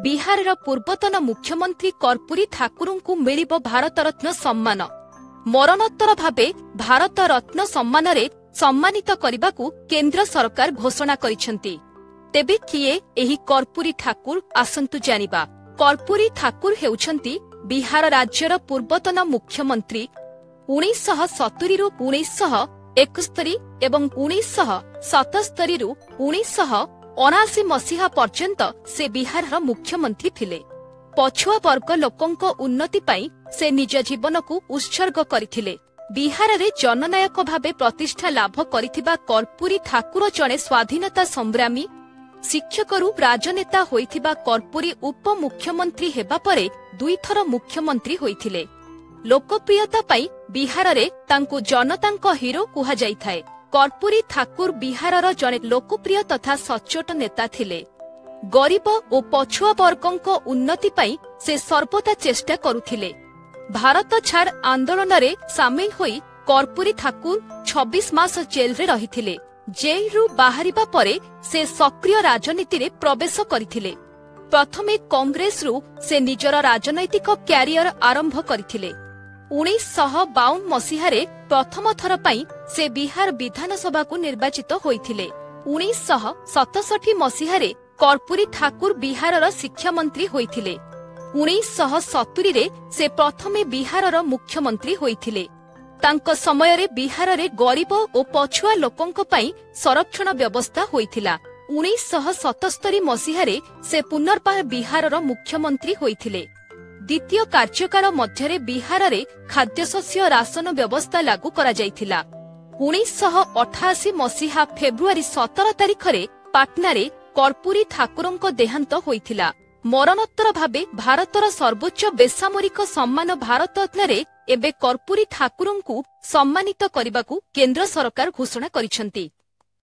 ବିହାରର ପୂର୍ବତନ ମୁଖ୍ୟମନ୍ତ୍ରୀ କର୍ପୂରୀ ଠାକୁରଙ୍କୁ ମିଳିବ ଭାରତରତ୍ନ ସମ୍ମାନ। ମରଣୋତ୍ତର ଭାବେ ଭାରତ ରତ୍ନ ସମ୍ମାନରେ ସମ୍ମାନିତ କରିବାକୁ କେନ୍ଦ୍ର ସରକାର ଘୋଷଣା କରିଛନ୍ତି। ତେବେ କିଏ ଏହି କର୍ପୂରୀ ଠାକୁର ଆସନ୍ତୁ ଜାଣିବା। କର୍ପୂରୀ ଠାକୁର ହେଉଛନ୍ତି ବିହାର ରାଜ୍ୟର ପୂର୍ବତନ ମୁଖ୍ୟମନ୍ତ୍ରୀ। 1970ରୁ 1971 ଏବଂ 1977ରୁ 1979 ମସିହା ପର୍ଯ୍ୟନ୍ତ ସେ ବିହାରର ମୁଖ୍ୟମନ୍ତ୍ରୀ ଥିଲେ। ପଛୁଆ ବର୍ଗ ଲୋକଙ୍କ ଉନ୍ନତି ପାଇଁ ସେ ନିଜ ଜୀବନକୁ ଉତ୍ସର୍ଗ କରିଥିଲେ। ବିହାରରେ ଜନନାୟକ ଭାବେ ପ୍ରତିଷ୍ଠା ଲାଭ କରିଥିବା କର୍ପୂରୀ ଠାକୁର ଜଣେ ସ୍ୱାଧୀନତା ସଂଗ୍ରାମୀ। ଶିକ୍ଷକରୁ ରାଜନେତା ହୋଇଥିବା କର୍ପୂରୀ ଉପମୁଖ୍ୟମନ୍ତ୍ରୀ ହେବା ପରେ ଦୁଇଥର ମୁଖ୍ୟମନ୍ତ୍ରୀ ହୋଇଥିଲେ। ଲୋକପ୍ରିୟତା ପାଇଁ ବିହାରରେ ତାଙ୍କୁ ଜନତାଙ୍କ ହିରୋ କୁହାଯାଇଥାଏ। କର୍ପୂରୀ ଠାକୁର ବିହାରର ଜଣେ ଲୋକପ୍ରିୟ ତଥା ସଚ୍ଚୋଟ ନେତା ଥିଲେ। ଗରିବ ଓ ପଛୁଆ ବର୍ଗଙ୍କ ଉନ୍ନତି ପାଇଁ ସେ ସର୍ବଦା ଚେଷ୍ଟା କରୁଥିଲେ। ଭାରତ ଛାଡ ଆନ୍ଦୋଳନରେ ସାମିଲ ହୋଇ କର୍ପୂରୀ ଠାକୁର 26 ମାସ ଜେଲରେ ରହିଥିଲେ। ଜେଲରୁ ବାହାରିବା ପରେ ସେ ସକ୍ରିୟ ରାଜନୀତିରେ ପ୍ରବେଶ କରିଥିଲେ। ପ୍ରଥମେ କଂଗ୍ରେସରୁ ସେ ନିଜର ରାଜନୈତିକ କ୍ୟାରିୟର ଆରମ୍ଭ କରିଥିଲେ। 1952 ମସିହାରେ ପ୍ରଥମ ଥର ପାଇଁ ସେ ବିହାର ବିଧାନସଭାକୁ ନିର୍ବାଚିତ ହୋଇଥିଲେ। 1967 ମସିହାରେ କର୍ପୂରୀ ଠାକୁର ବିହାରର ଶିକ୍ଷାମନ୍ତ୍ରୀ ହୋଇଥିଲେ। 1970ରେ ସେ ପ୍ରଥମେ ବିହାରର ମୁଖ୍ୟମନ୍ତ୍ରୀ ହୋଇଥିଲେ। ତାଙ୍କ ସମୟରେ ବିହାରରେ ଗରିବ ଓ ପଛୁଆ ଲୋକଙ୍କ ପାଇଁ ସଂରକ୍ଷଣ ବ୍ୟବସ୍ଥା ହୋଇଥିଲା। 1977 ମସିହାରେ ସେ ପୁନର୍ବାର ବିହାରର ମୁଖ୍ୟମନ୍ତ୍ରୀ ହୋଇଥିଲେ। ଦ୍ୱିତୀୟ କାର୍ଯ୍ୟକାଳ ମଧ୍ୟରେ ବିହାରରେ ଖାଦ୍ୟଶସ୍ୟ ରାସନ ବ୍ୟବସ୍ଥା ଲାଗୁ କରାଯାଇଥିଲା। 1988 ମସିହା ଫେବୃଆରୀ 17 ତାରିଖରେ ପାଟନାରେ କର୍ପୂରୀ ଠାକୁରଙ୍କ ଦେହାନ୍ତ ହୋଇଥିଲା। ମରଣୋତ୍ତର ଭାବେ ଭାରତର ସର୍ବୋଚ୍ଚ ବେସାମରିକ ସମ୍ମାନ ଭାରତରତ୍ନରେ ଏବେ କର୍ପୂରୀ ଠାକୁରଙ୍କୁ ସମ୍ମାନିତ କରିବାକୁ କେନ୍ଦ୍ର ସରକାର ଘୋଷଣା କରିଛନ୍ତି।